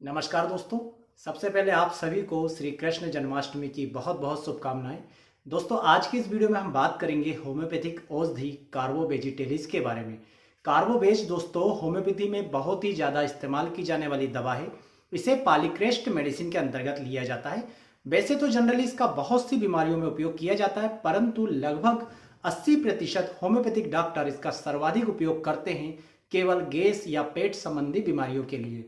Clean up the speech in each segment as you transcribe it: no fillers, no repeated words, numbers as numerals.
नमस्कार दोस्तों। सबसे पहले आप सभी को श्री कृष्ण जन्माष्टमी की बहुत बहुत शुभकामनाएं। दोस्तों, आज की इस वीडियो में हम बात करेंगे होम्योपैथिक औषधि कार्बोवेजिटेलिस के बारे में। कार्बोवेज दोस्तों होम्योपैथी में बहुत ही ज़्यादा इस्तेमाल की जाने वाली दवा है। इसे पॉलीक्रेस्ट मेडिसिन के अंतर्गत लिया जाता है। वैसे तो जनरली इसका बहुत सी बीमारियों में उपयोग किया जाता है, परंतु लगभग 80% होम्योपैथिक डॉक्टर इसका सर्वाधिक उपयोग करते हैं केवल गैस या पेट संबंधी बीमारियों के लिए।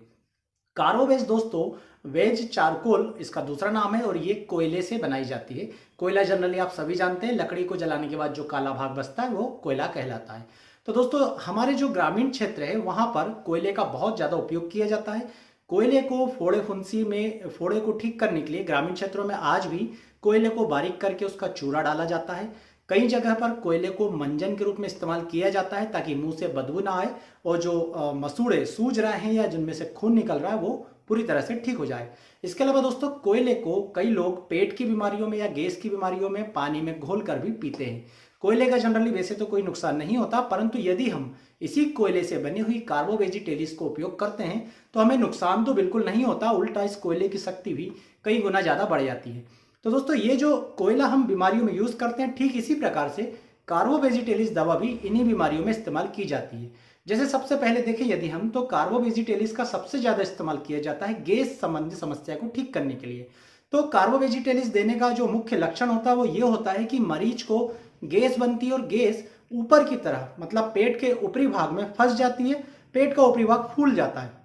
कार्बोवेज दोस्तों वेज चारकोल इसका दूसरा नाम है और ये कोयले से बनाई जाती है। कोयला जनरली आप सभी जानते हैं, लकड़ी को जलाने के बाद जो काला भाग बचता है वो कोयला कहलाता है। तो दोस्तों हमारे जो ग्रामीण क्षेत्र है वहां पर कोयले का बहुत ज़्यादा उपयोग किया जाता है। कोयले को फोड़े फुंसी में फोड़े को ठीक करने के लिए ग्रामीण क्षेत्रों में आज भी कोयले को बारीक करके उसका चूरा डाला जाता है। कई जगह पर कोयले को मंजन के रूप में इस्तेमाल किया जाता है ताकि मुंह से बदबू ना आए और जो मसूड़े सूज रहे हैं या जिनमें से खून निकल रहा है वो पूरी तरह से ठीक हो जाए। इसके अलावा दोस्तों कोयले को कई लोग पेट की बीमारियों में या गैस की बीमारियों में पानी में घोल कर भी पीते हैं। कोयले का जनरली वैसे तो कोई नुकसान नहीं होता, परंतु यदि हम इसी कोयले से बनी हुई कार्बोवेजिटेलिस को उपयोग करते हैं तो हमें नुकसान तो बिल्कुल नहीं होता, उल्टा इस कोयले की शक्ति भी कई गुना ज़्यादा बढ़ जाती है। तो दोस्तों ये जो कोयला हम बीमारियों में यूज़ करते हैं, ठीक इसी प्रकार से कार्बोवेजिटेलिस दवा भी इन्हीं बीमारियों में इस्तेमाल की जाती है। जैसे सबसे पहले देखें यदि हम, तो कार्बोवेजिटेलिस का सबसे ज़्यादा इस्तेमाल किया जाता है गैस संबंधी समस्या को ठीक करने के लिए। तो कार्बोवेजिटेलिस देने का जो मुख्य लक्षण होता है वो ये होता है कि मरीज को गैस बनती है और गैस ऊपर की तरह मतलब पेट के ऊपरी भाग में फंस जाती है, पेट का ऊपरी भाग फूल जाता है।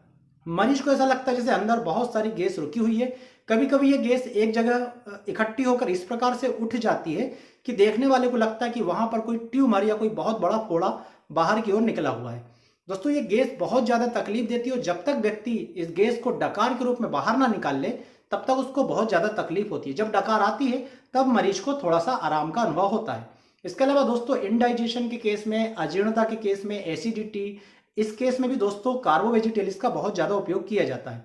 मरीज को ऐसा लगता है जैसे अंदर बहुत सारी गैस रुकी हुई है। कभी कभी ये गैस एक जगह इकट्ठी होकर इस प्रकार से उठ जाती है कि देखने वाले को लगता है कि वहां पर कोई ट्यूमर या कोई बहुत बड़ा फोड़ा बाहर की ओर निकला हुआ है। दोस्तों ये गैस बहुत ज्यादा तकलीफ देती है और जब तक व्यक्ति इस गैस को डकार के रूप में बाहर ना निकाल ले तब तक उसको बहुत ज्यादा तकलीफ होती है। जब डकार आती है तब मरीज को थोड़ा सा आराम का अनुभव होता है। इसके अलावा दोस्तों इनडाइजेशन के केस में, अजीर्णता के केस में, एसिडिटी, इस केस में भी दोस्तों कार्बोवेजिटेलिस का बहुत ज्यादा उपयोग किया जाता है।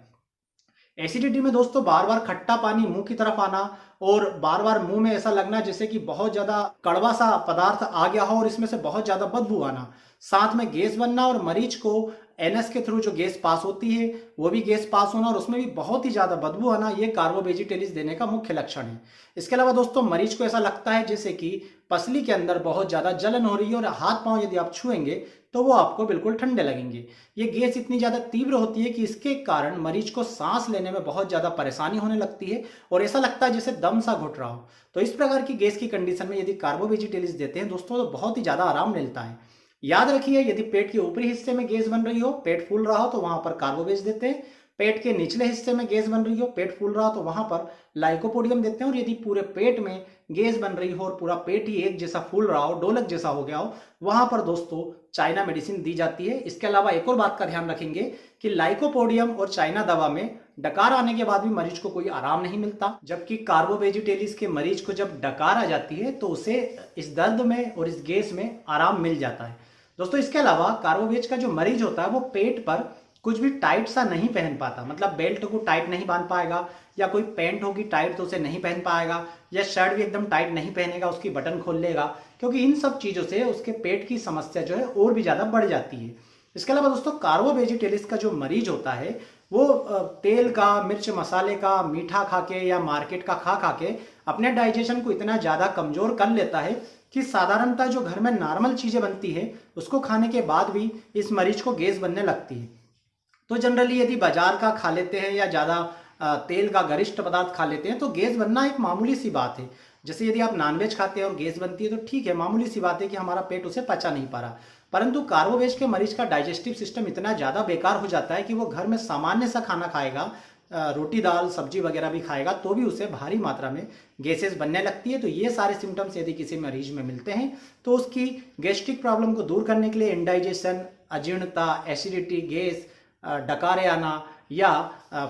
एसिडिटी में दोस्तों बार बार खट्टा पानी मुंह की तरफ आना और बार बार मुंह में ऐसा लगना जैसे कि बहुत ज्यादा कड़वा सा पदार्थ आ गया हो और इसमें से बहुत ज्यादा बदबू आना, साथ में गैस बनना और मरीज को एनएस के थ्रू जो गैस पास होती है वो भी गैस पास होना और उसमें भी बहुत ही ज्यादा बदबू आना, ये कार्बोवेजिटेलिस देने का मुख्य लक्षण है। इसके अलावा दोस्तों मरीज को ऐसा लगता है जैसे कि पसली के अंदर बहुत ज्यादा जलन हो रही है और हाथ पांव यदि आप छुएंगे तो वो आपको बिल्कुल ठंडे लगेंगे। ये गैस इतनी ज्यादा तीव्र होती है कि इसके कारण मरीज को सांस लेने में बहुत ज्यादा परेशानी होने लगती है और ऐसा लगता है जैसे दम सा घुट रहा हो। तो इस प्रकार की गैस की कंडीशन में यदि कार्बोवेजिटेलिस देते हैं दोस्तों तो बहुत ही ज्यादा आराम मिलता है। याद रखिए यदि पेट के ऊपरी हिस्से में गैस बन रही हो, पेट फूल रहा हो तो वहां पर कार्बोवेज देते हैं। पेट के निचले हिस्से में गैस बन रही हो, पेट फूल रहा हो तो वहां पर लाइकोपोडियम देते हैं। और यदि पूरे पेट में गैस बन रही हो और पूरा पेट ही एक जैसा फूल रहा हो, डोलक जैसा हो गया हो, वहां पर दोस्तों चाइना मेडिसिन दी जाती है। इसके अलावा एक और बात का ध्यान रखेंगे कि लाइकोपोडियम और चाइना दवा में डकार आने के बाद भी मरीज को कोई आराम नहीं मिलता, जबकि कार्बोवेजिटेलिस के मरीज को जब डकार आ जाती है तो उसे इस दर्द में और इस गैस में आराम मिल जाता है। दोस्तों इसके अलावा कार्बोवेज का जो मरीज होता है वो पेट पर कुछ भी टाइट सा नहीं पहन पाता, मतलब बेल्ट को टाइट नहीं बांध पाएगा या कोई पैंट होगी टाइट तो उसे नहीं पहन पाएगा या शर्ट भी एकदम टाइट नहीं पहनेगा, उसकी बटन खोल लेगा, क्योंकि इन सब चीजों से उसके पेट की समस्या जो है और भी ज्यादा बढ़ जाती है। इसके अलावा दोस्तों कार्बोवेजिटेलिस का जो मरीज होता है वो तेल का, मिर्च मसाले का, मीठा खा के या मार्केट का खा खा के अपने डाइजेशन को इतना ज्यादा कमजोर कर लेता है कि साधारणतः जो घर में नॉर्मल चीजें बनती है उसको खाने के बाद भी इस मरीज को गैस बनने लगती है। तो जनरली यदि बाजार का खा लेते हैं या ज्यादा तेल का गरिष्ठ पदार्थ खा लेते हैं तो गैस बनना एक मामूली सी बात है। जैसे यदि आप नॉनवेज खाते हैं और गैस बनती है तो ठीक है, मामूली सी बात है कि हमारा पेट उसे पचा नहीं पा रहा। परंतु कार्बोवेज के मरीज का डाइजेस्टिव सिस्टम इतना ज्यादा बेकार हो जाता है कि वो घर में सामान्य सा खाना खाएगा, रोटी दाल सब्जी वगैरह भी खाएगा तो भी उसे भारी मात्रा में गैसेस बनने लगती है। तो ये सारे सिम्टम्स यदि किसी मरीज में मिलते हैं तो उसकी गैस्ट्रिक प्रॉब्लम को दूर करने के लिए इंडाइजेशन, अजीर्णता, एसिडिटी, गैस, डकारे आना या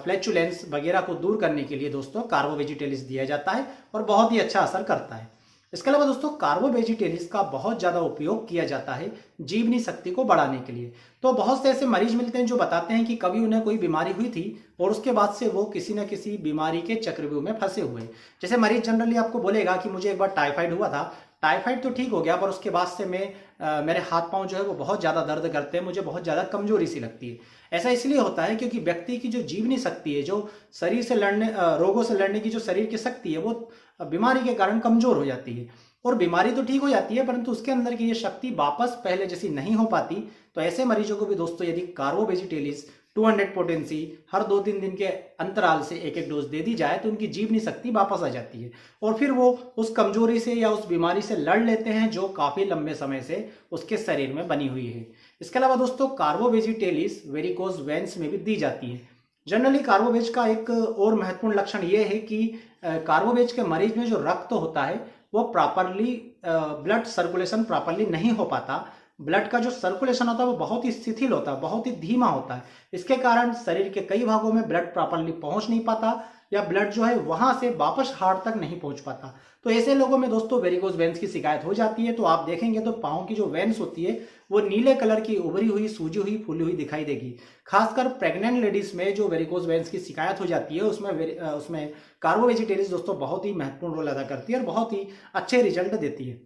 फ्लैचुलेंस वगैरह को दूर करने के लिए दोस्तों कार्बोवेजिटेलिस दिया जाता है और बहुत ही अच्छा असर करता है। इसके अलावा दोस्तों कार्बोवेजिटेलिस का बहुत ज्यादा उपयोग किया जाता है जीवनी शक्ति को बढ़ाने के लिए। तो बहुत से ऐसे मरीज मिलते हैं जो बताते हैं कि कभी उन्हें कोई बीमारी हुई थी और उसके बाद से वो किसी न किसी बीमारी के चक्रव्यूह में फंसे हुए। जैसे मरीज जनरली आपको बोलेगा कि मुझे एक बार टाइफाइड हुआ था, टाइफाइड तो ठीक हो गया, पर उसके बाद से मेरे हाथ पांव जो है वो बहुत ज़्यादा दर्द करते हैं, मुझे बहुत ज़्यादा कमजोरी सी लगती है। ऐसा इसलिए होता है क्योंकि व्यक्ति की जो जीवनी शक्ति है, जो शरीर से लड़ने रोगों से लड़ने की जो शरीर की शक्ति है, वो बीमारी के कारण कमजोर हो जाती है। और बीमारी तो ठीक हो जाती है, परंतु उसके अंदर की ये शक्ति वापस पहले जैसी नहीं हो पाती। तो ऐसे मरीजों को भी दोस्तों यदि कार्बो वेजिटेलिस 200 पोटेंसी हर 2-3 दिन के अंतराल से एक एक डोज दे दी जाए तो उनकी जीवनी शक्ति वापस आ जाती है और फिर वो उस कमजोरी से या उस बीमारी से लड़ लेते हैं जो काफी लंबे समय से उसके शरीर में बनी हुई है। इसके अलावा दोस्तों कार्बो वेजिटेलिस वेरिकोज वेन्स में भी दी जाती है। जनरली कार्बोवेज का एक और महत्वपूर्ण लक्षण ये है कि कार्बोवेज के मरीज में जो रक्त होता है वो प्रॉपरली ब्लड सर्कुलेशन प्रॉपरली नहीं हो पाता। ब्लड का जो सर्कुलेशन होता है वो बहुत ही शिथिल होता है, बहुत ही धीमा होता है। इसके कारण शरीर के कई भागों में ब्लड प्रॉपरली पहुंच नहीं पाता या ब्लड जो है वहां से वापस हार्ट तक नहीं पहुंच पाता। तो ऐसे लोगों में दोस्तों वेरिकोज वेन्स की शिकायत हो जाती है। तो आप देखेंगे तो पांव की जो वेन्स होती है वो नीले कलर की उभरी हुई, सूजी हुई, फूली हुई दिखाई देगी। खासकर प्रेग्नेंट लेडीज में जो वेरिकोज वेन्स की शिकायत हो जाती है उसमें कार्बो वेजिटेरियस दोस्तों बहुत ही महत्वपूर्ण रोल अदा करती है और बहुत ही अच्छे रिजल्ट देती है।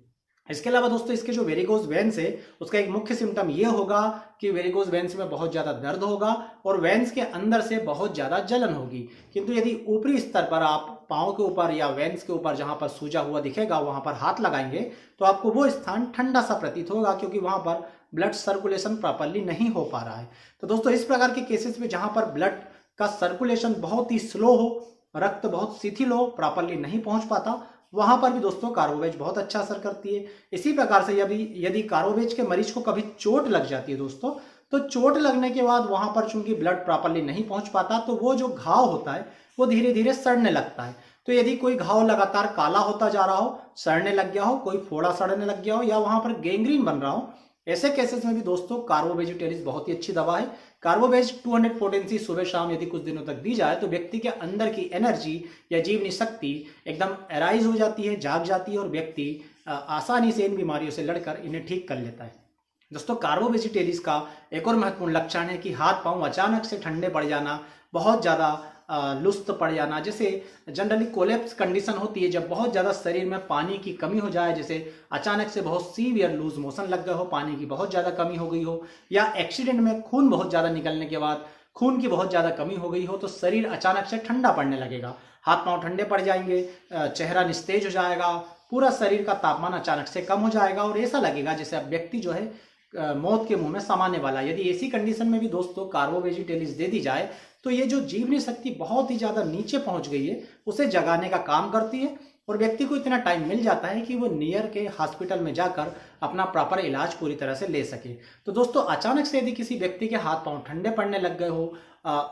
इसके अलावा दोस्तों इसके जो वेरिकोज वेन्स है उसका एक मुख्य सिम्टम ये होगा कि वेरिकोज वेन्स में बहुत ज्यादा दर्द होगा और वेन्स के अंदर से बहुत ज्यादा जलन होगी। किंतु यदि ऊपरी स्तर पर आप पांव के ऊपर या वेन्स के ऊपर जहां पर सूजा हुआ दिखेगा वहां पर हाथ लगाएंगे तो आपको वो स्थान ठंडा सा प्रतीत होगा, क्योंकि वहां पर ब्लड सर्कुलेशन प्रॉपरली नहीं हो पा रहा है। तो दोस्तों इस प्रकार के केसेस में जहां पर ब्लड का सर्कुलेशन बहुत ही स्लो हो, रक्त बहुत शिथिल हो, प्रॉपरली नहीं पहुंच पाता, वहां पर भी दोस्तों कार्बोवेज बहुत अच्छा असर करती है। इसी प्रकार से यदि कार्बोवेज के मरीज को कभी चोट लग जाती है दोस्तों, तो चोट लगने के बाद वहां पर चूंकि ब्लड प्रॉपरली नहीं पहुंच पाता तो वो जो घाव होता है वो धीरे धीरे सड़ने लगता है। तो यदि कोई घाव लगातार काला होता जा रहा हो, सड़ने लग गया हो, कोई फोड़ा सड़ने लग गया हो या वहां पर गैंग्रीन बन रहा हो, ऐसे केसेस में भी दोस्तों कार्बो वेजिटेरिस बहुत ही अच्छी दवा है। कार्बोवेज 200 पोटेंसी सुबह शाम यदि कुछ दिनों तक दी जाए तो व्यक्ति के अंदर की एनर्जी या जीवनी शक्ति एकदम एराइज हो जाती है, जाग जाती है और व्यक्ति आसानी से इन बीमारियों से लड़कर इन्हें ठीक कर लेता है। दोस्तों कार्बो वेजिटेरिस का एक और महत्वपूर्ण लक्षण है कि हाथ पांव अचानक से ठंडे पड़ जाना, बहुत ज्यादा लुस्त पड़ जाना, जैसे जनरली कोलैप्स कंडीशन होती है जब बहुत ज्यादा शरीर में पानी की कमी हो जाए, जैसे अचानक से बहुत सीवियर लूज मोशन लग गए हो, पानी की बहुत ज्यादा कमी हो गई हो, या एक्सीडेंट में खून बहुत ज्यादा निकलने के बाद खून की बहुत ज्यादा कमी हो गई हो, तो शरीर अचानक से ठंडा पड़ने लगेगा, हाथ पांव ठंडे पड़ जाएंगे, चेहरा निस्तेज हो जाएगा, पूरा शरीर का तापमान अचानक से कम हो जाएगा और ऐसा लगेगा जैसे अब व्यक्ति जो है मौत के मुंह में समाने वाला। यदि ऐसी कंडीशन में भी दोस्तों कार्बो वेजिटेरिस दे दी जाए तो ये जो जीवनी शक्ति बहुत ही ज्यादा नीचे पहुंच गई है उसे जगाने का काम करती है और व्यक्ति को इतना टाइम मिल जाता है कि वो नियर के हॉस्पिटल में जाकर अपना प्रॉपर इलाज पूरी तरह से ले सके। तो दोस्तों अचानक से यदि किसी व्यक्ति के हाथ पांव ठंडे पड़ने लग गए हो,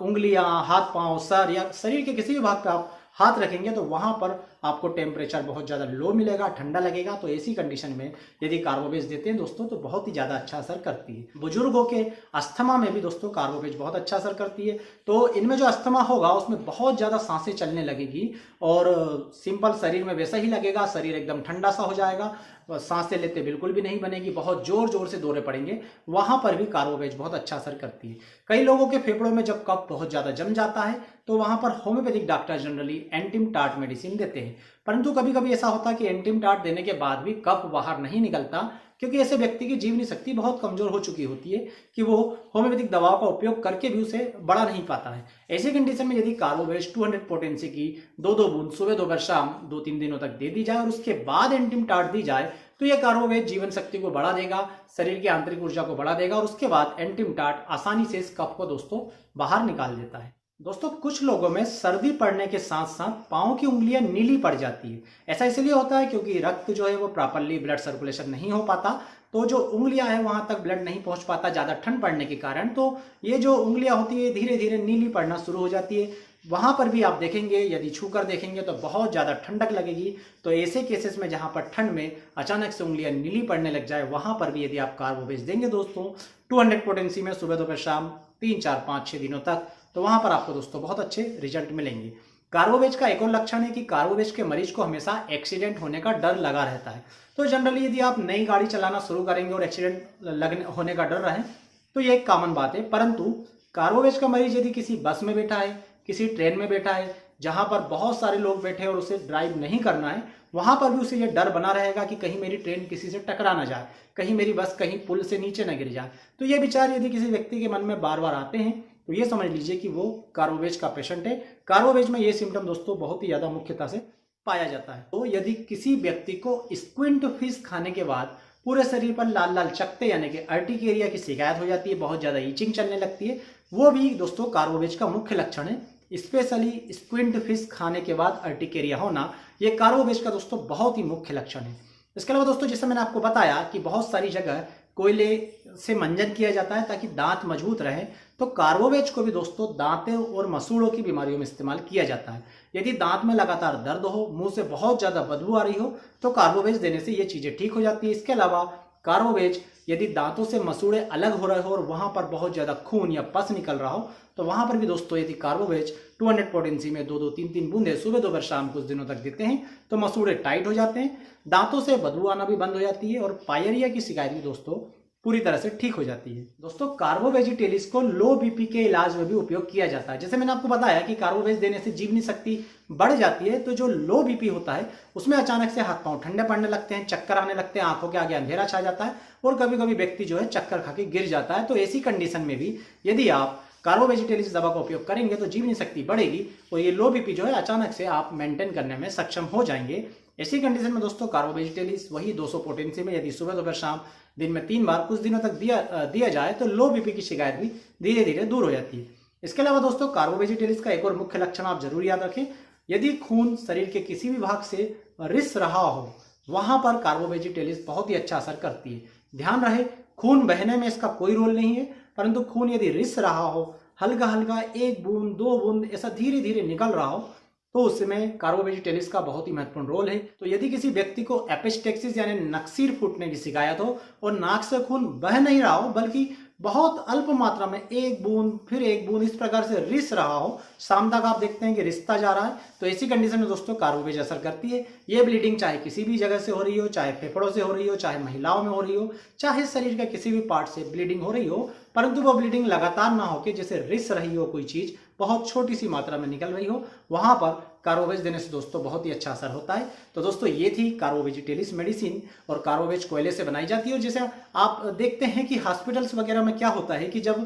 उंगलियां, हाथ पांव, सर या शरीर के किसी भी भाग पे आप हाथ रखेंगे तो वहां पर आपको टेम्परेचर बहुत ज्यादा लो मिलेगा, ठंडा लगेगा। तो ऐसी कंडीशन में यदि कार्बोवेज देते हैं दोस्तों तो बहुत ही ज्यादा अच्छा असर करती है। बुजुर्गों के अस्थमा में भी दोस्तों कार्बोवेज बहुत अच्छा असर करती है। तो इनमें जो अस्थमा होगा उसमें बहुत ज्यादा सांसें चलने लगेगी और सिंपल शरीर में वैसा ही लगेगा, शरीर एकदम ठंडा सा हो जाएगा, सांसें लेते बिल्कुल भी नहीं बनेगी, बहुत जोर जोर से दौरे पड़ेंगे, वहां पर भी कार्बोवेज बहुत अच्छा असर करती है। कई लोगों के फेफड़ों में जब कफ बहुत ज्यादा जम जाता है तो वहां पर homeopathic doctor generally antim tart medicine देते हैं, परंतु कभी कभी ऐसा होता है कि एंटिम टार्ट देने के बाद भी कफ बाहर नहीं निकलता, क्योंकि ऐसे व्यक्ति की जीवनी शक्ति बहुत कमजोर हो चुकी होती है कि वो होम्योपैथिक दवाओं का उपयोग करके भी उसे बढ़ा नहीं पाता है। ऐसी कंडीशन में यदि कार्बोवेज 200 पोटेंसी की 2-2 बूंद सुबह दोपहर शाम 2-3 दिनों तक दे दी जाए और उसके बाद एंटिम टार्ट दी जाए तो यह कार्बोवेज जीवन शक्ति को बढ़ा देगा, शरीर की आंतरिक ऊर्जा को बढ़ा देगा और उसके बाद एंटिम टार्ट आसानी से इस कफ को दोस्तों बाहर निकाल देता है। दोस्तों कुछ लोगों में सर्दी पड़ने के साथ साथ पांव की उंगलियां नीली पड़ जाती है। ऐसा इसलिए होता है क्योंकि रक्त जो है वो प्रॉपरली ब्लड सर्कुलेशन नहीं हो पाता, तो जो उंगलियां है वहां तक ब्लड नहीं पहुंच पाता ज्यादा ठंड पड़ने के कारण। तो ये जो उंगलियां होती है धीरे धीरे नीली पड़ना शुरू हो जाती है। वहां पर भी आप देखेंगे, यदि छूकर देखेंगे तो बहुत ज्यादा ठंडक लगेगी। तो ऐसे केसेस में जहां पर ठंड में अचानक से उंगलियां नीली पड़ने लग जाए वहां पर भी यदि आप कार्बोवेज देंगे दोस्तों 200 पोटेंसी में सुबह दोपहर शाम 3-4-5-6 दिनों तक, तो वहां पर आपको दोस्तों बहुत अच्छे रिजल्ट मिलेंगे। कार्बोवेज का एक और लक्षण है कि कार्बोवेज के मरीज को हमेशा एक्सीडेंट होने का डर लगा रहता है। तो जनरली यदि आप नई गाड़ी चलाना शुरू करेंगे और एक्सीडेंट होने का डर रहे तो ये एक कॉमन बात है, परंतु कार्बोवेज का मरीज यदि किसी बस में बैठा है, किसी ट्रेन में बैठा है जहां पर बहुत सारे लोग बैठे और उसे ड्राइव नहीं करना है, वहां पर भी उसे ये डर बना रहेगा कि कहीं मेरी ट्रेन किसी से टकरा ना जाए, कहीं मेरी बस कहीं पुल से नीचे न गिर जाए। तो ये विचार यदि किसी व्यक्ति के मन में बार बार आते हैं तो ये समझ लीजिए कि वो कार्बोवेज का पेशेंट है। कार्बोवेज में ये सिम्टम दोस्तों बहुत ही ज्यादा मुख्यता से पाया जाता है। तो यदि किसी व्यक्ति को स्क्विंट फिश खाने के बाद पूरे शरीर पर लाल लाल चकत्ते यानी कि अर्टिकेरिया की शिकायत हो जाती है, बहुत ज्यादा ईचिंग चलने लगती है, वो भी दोस्तों कार्बोवेज का मुख्य लक्षण है। स्पेशली स्क्विंट फिश खाने के बाद अर्टिकेरिया होना ये कार्बोवेज का दोस्तों बहुत ही मुख्य लक्षण है। इसके अलावा दोस्तों जैसे मैंने आपको बताया कि बहुत सारी जगह कोयले से मंजन किया जाता है ताकि दांत मजबूत रहे, तो कार्बोवेज को भी दोस्तों दांतों और मसूड़ों की बीमारियों में इस्तेमाल किया जाता है। यदि दांत में लगातार दर्द हो, मुंह से बहुत ज्यादा बदबू आ रही हो, तो कार्बोवेज देने से ये चीजें ठीक हो जाती है। इसके अलावा कार्बोवेज यदि दांतों से मसूड़े अलग हो रहे हो और वहां पर बहुत ज्यादा खून या पस निकल रहा हो, तो वहां पर भी दोस्तों यदि कार्बोवेज 200 पोटेंसी में 2-2, 3-3 बूंदे सुबह दोपहर शाम कुछ दिनों तक देते हैं तो मसूड़े टाइट हो जाते हैं, दांतों से बदबू आना भी बंद हो जाती है और पायरिया की शिकायत भी दोस्तों पूरी तरह से ठीक हो जाती है। दोस्तों कार्बोवेजिटेलिस को लो बीपी के इलाज में भी उपयोग किया जाता है। जैसे मैंने आपको बताया कि कार्बोवेज देने से जीवनी शक्ति बढ़ जाती है, तो जो लो बीपी होता है उसमें अचानक से हाथ पांव ठंडे पड़ने लगते हैं, चक्कर आने लगते हैं, आंखों के आगे अंधेरा छा जाता है और कभी कभी व्यक्ति जो है चक्कर खा के गिर जाता है। तो ऐसी कंडीशन में भी यदि आप कार्बोवेजिटेलिस दवा का उपयोग करेंगे तो जीवनी शक्ति बढ़ेगी और ये लो बीपी जो है अचानक से आप मेंटेन करने में सक्षम हो जाएंगे। ऐसी कंडीशन में दोस्तों कार्बोवेजिटेलिस वही 200 पोटेंसी में यदि सुबह दोपहर शाम दिन में 3 बार कुछ दिनों तक दिया जाए तो लो बीपी की शिकायत भी धीरे धीरे दूर हो जाती है। इसके अलावा दोस्तों कार्बोवेजिटेलिस का एक और मुख्य लक्षण आप जरूर याद रखें, यदि खून शरीर के किसी भी भाग से रिस रहा हो वहां पर कार्बोवेजिटेलिस बहुत ही अच्छा असर करती है। ध्यान रहे खून बहने में इसका कोई रोल नहीं है, परंतु खून यदि रिस रहा हो, हल्का हल्का 1 बूंद 2 बूंद ऐसा धीरे धीरे निकल रहा हो, तो उसमें कार्बोवेजिटेलिस का बहुत ही महत्वपूर्ण रोल है। तो यदि किसी व्यक्ति को एपिस्टेक्सिस यानी नक्सीर फूटने की शिकायत हो और नाक से खून बह नहीं रहा हो बल्कि बहुत अल्प मात्रा में 1 बूंद फिर 1 बूंद इस प्रकार से रिस रहा हो, शाम तक आप देखते हैं कि रिसता जा रहा है, तो ऐसी कंडीशन में दोस्तों कार्बोवेज असर करती है। ये ब्लीडिंग चाहे किसी भी जगह से हो रही हो, चाहे फेफड़ों से हो रही हो, चाहे महिलाओं में हो रही हो, चाहे शरीर के किसी भी पार्ट से ब्लीडिंग हो रही हो, परंतु वो ब्लीडिंग लगातार ना हो कि जैसे रिस रही हो, कोई चीज बहुत छोटी सी मात्रा में निकल रही हो, वहां पर कार्बोवेज देने से दोस्तों बहुत ही अच्छा असर होता है। तो दोस्तों ये थी कार्बोवेजिटेलिस मेडिसिन और कार्बोवेज कोयले से बनाई जाती है। और जैसे आप देखते हैं कि हॉस्पिटल्स वगैरह में क्या होता है कि जब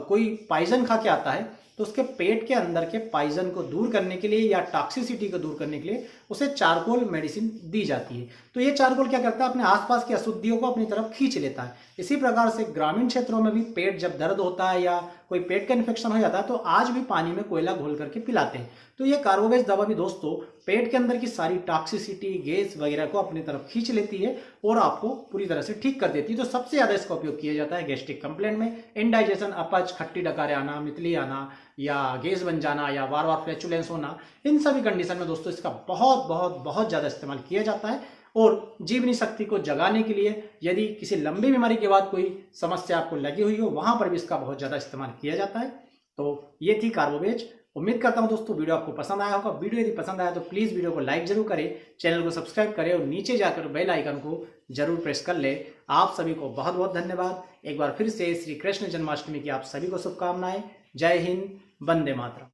कोई पॉइजन खा के आता है तो उसके पेट के अंदर के पॉइजन को दूर करने के लिए या टॉक्सिसिटी को दूर करने के लिए उसे चारकोल मेडिसिन दी जाती है। तो ये चारकोल क्या करता है, अपने आसपास की अशुद्धियों को अपनी तरफ खींच लेता है। इसी प्रकार से ग्रामीण क्षेत्रों में भी पेट जब दर्द होता है या कोई पेट का इन्फेक्शन हो जाता है तो आज भी पानी में कोयला घोल करके पिलाते हैं। तो ये कार्बोवेज दवा भी दोस्तों पेट के अंदर की सारी टॉक्सिसिटी गैस वगैरह को अपनी तरफ खींच लेती है और आपको पूरी तरह से ठीक कर देती है। तो सबसे ज्यादा इसका उपयोग किया जाता है गैस्ट्रिक कंप्लेंट में, इंडाइजेशन, अपच, खट्टी डकारे आना, मितली आना या गैस बन जाना या बार बार फ्लैचुलेंस होना, इन सभी कंडीशन में दोस्तों इसका बहुत ज्यादा इस्तेमाल किया जाता है। और जीवनी शक्ति को जगाने के लिए यदि किसी लंबी बीमारी के बाद कोई समस्या आपको लगी हुई हो वहां पर भी इसका बहुत ज्यादा इस्तेमाल किया जाता है। तो ये थी कार्बोवेज। उम्मीद करता हूं दोस्तों वीडियो आपको पसंद आया होगा। वीडियो यदि पसंद आया तो प्लीज वीडियो को लाइक जरूर करें, चैनल को सब्सक्राइब करें और नीचे जाकर बेल आइकन को जरूर प्रेस कर ले। आप सभी को बहुत बहुत धन्यवाद। एक बार फिर से श्री कृष्ण जन्माष्टमी की आप सभी को शुभकामनाएं। जय हिंद, वंदे मातरम।